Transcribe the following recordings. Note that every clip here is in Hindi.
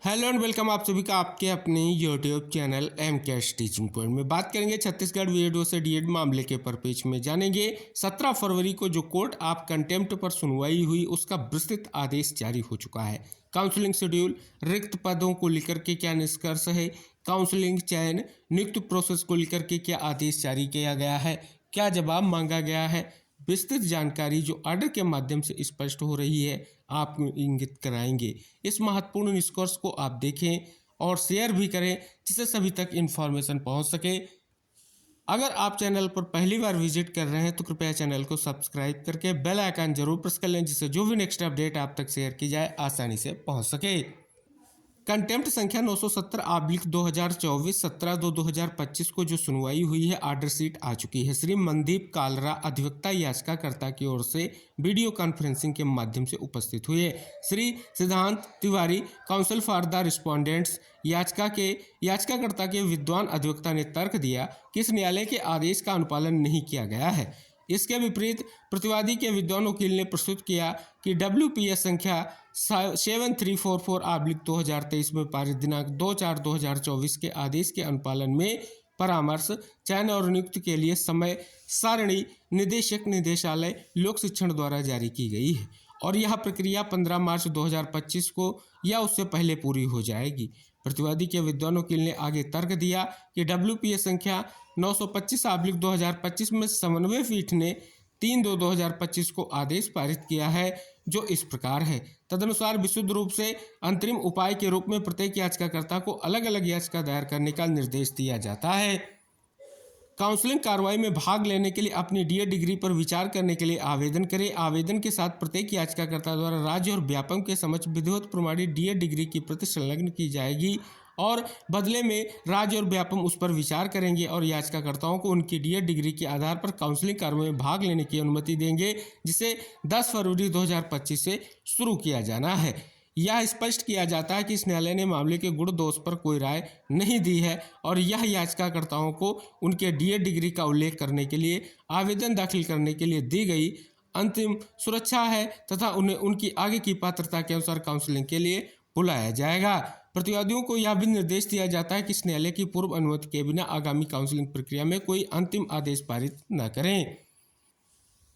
हेलो एंड वेलकम आप सभी का आपके अपने YouTube channel M cash teaching point में। बात करेंगे छत्तीसगढ़ वीडियो से डीएड मामले के परपेच में। जानेंगे 17 फरवरी को जो कोर्ट आप कंटेम्प्ट पर सुनवाई हुई उसका विस्तृत आदेश जारी हो चुका है। काउंसलिंग शेड्यूल, रिक्त पदों को लेकर के क्या निष्कर्ष है, काउंसलिंग चयन नियुक्ति प्रोसेस को लेकर के क्या आदेश जारी किया गया है, क्या जवाब मांगा गया है, विस्तृत जानकारी जो ऑर्डर के माध्यम से स्पष्ट हो रही है आपको इंगित कराएंगे। इस महत्वपूर्ण निष्कर्ष को आप देखें और शेयर भी करें जिससे सभी तक इन्फॉर्मेशन पहुंच सके। अगर आप चैनल पर पहली बार विजिट कर रहे हैं तो कृपया चैनल को सब्सक्राइब करके बेल आइकन जरूर प्रेस कर लें जिससे जो भी नेक्स्ट अपडेट आप तक शेयर की जाए आसानी से पहुंच सके। कंटेम्प्ट संख्या 970/2024 17/2/2025 को जो सुनवाई हुई है ऑर्डर शीट आ चुकी है। श्री मनदीप कालरा अधिवक्ता याचिकाकर्ता की ओर से वीडियो कॉन्फ्रेंसिंग के माध्यम से उपस्थित हुए। श्री सिद्धांत Tiwari council for the respondents याचिकाकर्ता के विद्वान अधिवक्ता ने तर्क दिया कि इस न्यायालय के आदेश का अनुपालन नहीं किया गया है। इसके विपरीत प्रतिवादी के विद्वान वकील ने प्रस्तुत किया कि WPS संख्या 7344/2023 में पारित दिनांक 2/4/2024 के आदेश के अनुपालन में परामर्श, चयन और नियुक्ति के लिए समय सारणी निदेशक निदेशालय लोक शिक्षण द्वारा जारी की गई है और यह प्रक्रिया 15 मार्च 2025 को या उससे पहले पूरी हो जाएगी। प्रतिवादी के विद्वान वकील ने आगे तर्क दिया कि WPS संख्या 925/2025 में समन्वय पीठ ने 3/2/2025 को आदेश पारित किया है जो इस प्रकार है। तदनुसार विशुद्ध रूप से अंतरिम उपाय के रूप में प्रत्येक याचिकाकर्ता को अलग अलग याचिका दायर करने का निर्देश दिया जाता है। काउंसलिंग कार्रवाई में भाग लेने के लिए अपनी डीएड डिग्री पर विचार करने के लिए आवेदन करें। आवेदन के साथ प्रत्येक याचिकाकर्ता द्वारा राज्य और व्यापम के समक्ष विधिवत प्रमाणित डीएड डिग्री की प्रति संलग्न की जाएगी और बदले में राज्य और व्यापम उस पर विचार करेंगे और याचिकाकर्ताओं को उनकी डीएड डिग्री के आधार पर काउंसलिंग कार्रवाई में भाग लेने की अनुमति देंगे जिसे 10 फरवरी 2025 से शुरू किया जाना है। यह स्पष्ट किया जाता है कि इस न्यायालय ने मामले के गुण दोष पर कोई राय नहीं दी है और यह याचिकाकर्ताओं को उनके डीएड डिग्री का उल्लेख करने के लिए आवेदन दाखिल करने के लिए दी गई अंतिम सुरक्षा है तथा उन्हें उनकी आगे की पात्रता के अनुसार काउंसलिंग के लिए बुलाया जाएगा। प्रतिवादियों को यह भी निर्देश दिया जाता है कि इस न्यायालय की पूर्व अनुमति के बिना आगामी काउंसलिंग प्रक्रिया में कोई अंतिम आदेश पारित न करें।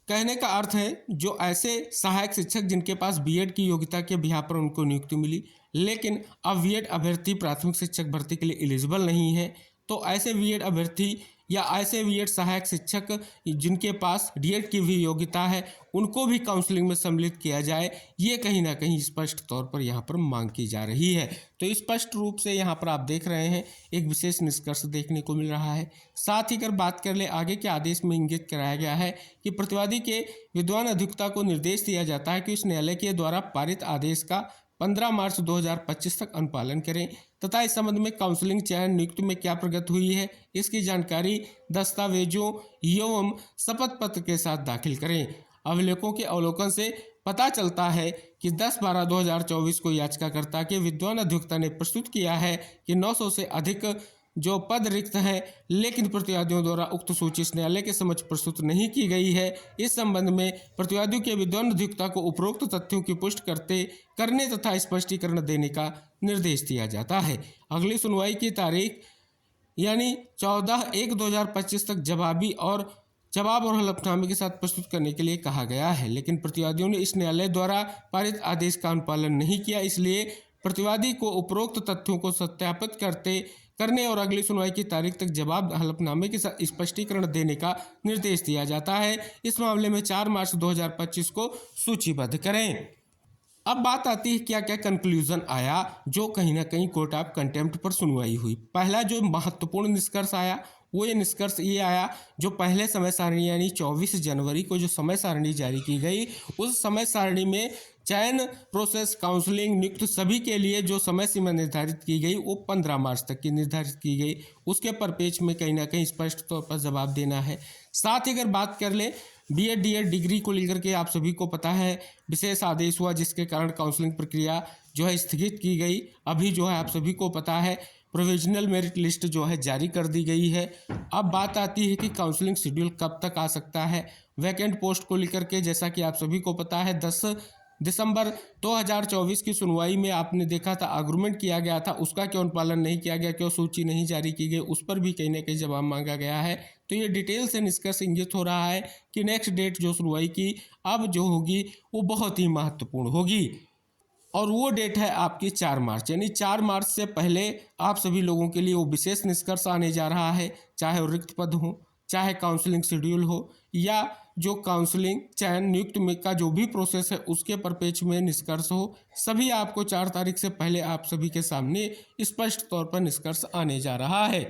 कहने का अर्थ है जो ऐसे सहायक शिक्षक जिनके पास बीएड की योग्यता के बिहार पर उनको नियुक्ति मिली लेकिन अब बीएड अभ्यर्थी प्राथमिक शिक्षक भर्ती के लिए एलिजिबल नहीं है तो ऐसे बीएड अभ्यर्थी या ऐसे बीएड सहायक शिक्षक जिनके पास डीएड की भी योग्यता है उनको भी काउंसलिंग में सम्मिलित किया जाए, ये कहीं ना कहीं स्पष्ट तौर पर यहाँ पर मांग की जा रही है। तो स्पष्ट रूप से यहाँ पर आप देख रहे हैं एक विशेष निष्कर्ष देखने को मिल रहा है। साथ ही अगर बात कर ले आगे के आदेश में इंगित कराया गया है कि प्रतिवादी के विद्वान अधिवक्ता को निर्देश दिया जाता है कि उस न्यायालय के द्वारा पारित आदेश का 15 मार्च 2025 तक अनुपालन करें तथा इस संबंध में काउंसलिंग चयन नियुक्ति में क्या प्रगति हुई है इसकी जानकारी दस्तावेजों एवं शपथ पत्र के साथ दाखिल करें। अभिलेखों के अवलोकन से पता चलता है कि 10/12/2024 को याचिकाकर्ता के विद्वान अधिवक्ता ने प्रस्तुत किया है कि 900 से अधिक जो पद रिक्त हैं लेकिन प्रतिवादियों द्वारा उक्त सूची इस न्यायालय के समक्ष प्रस्तुत नहीं की गई है। इस संबंध में प्रतिवादियों के विद्वान अधिवक्ता को उपरोक्त तथ्यों की पुष्टि करने तथा स्पष्टीकरण देने का निर्देश दिया जाता है। अगली सुनवाई की तारीख यानी 14/1/2025 तक जवाब और हलफनामे के साथ प्रस्तुत करने के लिए कहा गया है लेकिन प्रतिवादियों ने इस न्यायालय द्वारा पारित आदेश का अनुपालन नहीं किया, इसलिए प्रतिवादी को उपरोक्त तथ्यों को सत्यापित करने और अगली सुनवाई की तारीख तक जवाब हलफनामे के साथ स्पष्टीकरण देने का निर्देश दिया जाता है। इस मामले में 4 मार्च 2025 को सूचीबद्ध करें। अब बात आती है क्या क्या कंक्लूजन आया जो कहीं ना कहीं कोर्ट ऑफ कंटेम्प्ट पर सुनवाई हुई। पहला जो महत्वपूर्ण निष्कर्ष आया वो ये निष्कर्ष ये आया जो पहले समय सारणी यानी 24 जनवरी को जो समय सारणी जारी की गई उस समय सारणी में चयन प्रोसेस, काउंसलिंग, नियुक्ति सभी के लिए जो समय सीमा निर्धारित की गई वो 15 मार्च तक की निर्धारित की गई। उसके परिपेक्ष में कहीं ना कहीं स्पष्ट तौर पर जवाब देना है। साथ ही अगर बात कर ले बीएड डीएड डिग्री को लेकर के आप सभी को पता है विशेष आदेश हुआ जिसके कारण काउंसलिंग प्रक्रिया जो है स्थगित की गई। अभी जो है आप सभी को पता है प्रोविजनल मेरिट लिस्ट जो है जारी कर दी गई है। अब बात आती है कि काउंसलिंग शेड्यूल कब तक आ सकता है। वैकेंट पोस्ट को लेकर के जैसा कि आप सभी को पता है 10 दिसंबर 2024 की सुनवाई में आपने देखा था, आर्गुमेंट किया गया था, उसका क्यों पालन नहीं किया गया, क्यों सूची नहीं जारी की गई, उस पर भी कहीं ना कहीं जवाब मांगा गया है। तो ये डिटेल से निष्कर्ष इंगित हो रहा है कि नेक्स्ट डेट जो सुनवाई की अब जो होगी वो बहुत ही महत्वपूर्ण होगी, और वो डेट है आपकी 4 मार्च। यानी 4 मार्च से पहले आप सभी लोगों के लिए वो विशेष निष्कर्ष आने जा रहा है, चाहे वो रिक्त पद हो, चाहे काउंसलिंग शेड्यूल हो, या जो काउंसलिंग चयन नियुक्त में का जो भी प्रोसेस है उसके परिप्रेक्ष्य में निष्कर्ष हो, सभी आपको 4 तारीख से पहले आप सभी के सामने स्पष्ट तौर पर निष्कर्ष आने जा रहा है।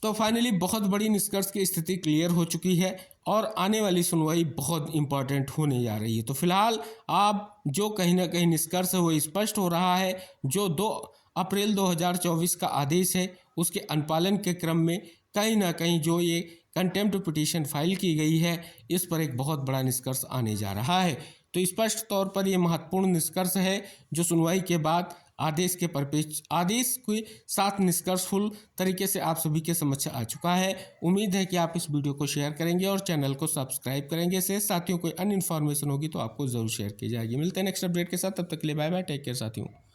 तो फाइनली बहुत बड़ी निष्कर्ष की स्थिति क्लियर हो चुकी है और आने वाली सुनवाई बहुत इंपॉर्टेंट होने जा रही है। तो फिलहाल आप जो कहीं ना कहीं निष्कर्ष है वो स्पष्ट हो रहा है। जो 2 अप्रैल 2024 का आदेश है उसके अनुपालन के क्रम में कहीं ना कहीं जो ये कंटेम्प्ट पिटीशन फाइल की गई है, इस पर एक बहुत बड़ा निष्कर्ष आने जा रहा है। तो स्पष्ट तौर पर यह महत्वपूर्ण निष्कर्ष है जो सुनवाई के बाद आदेश के परिप्रेक्ष्य आदेश के साथ निष्कर्षफुल तरीके से आप सभी के समक्ष आ चुका है। उम्मीद है कि आप इस वीडियो को शेयर करेंगे और चैनल को सब्सक्राइब करेंगे। से साथियों कोई अन्य इन्फॉर्मेशन होगी तो आपको जरूर शेयर की जाएगी। मिलते हैं नेक्स्ट अपडेट के साथ, तब तक के लिए बाय बाय, टेक केयर साथियों।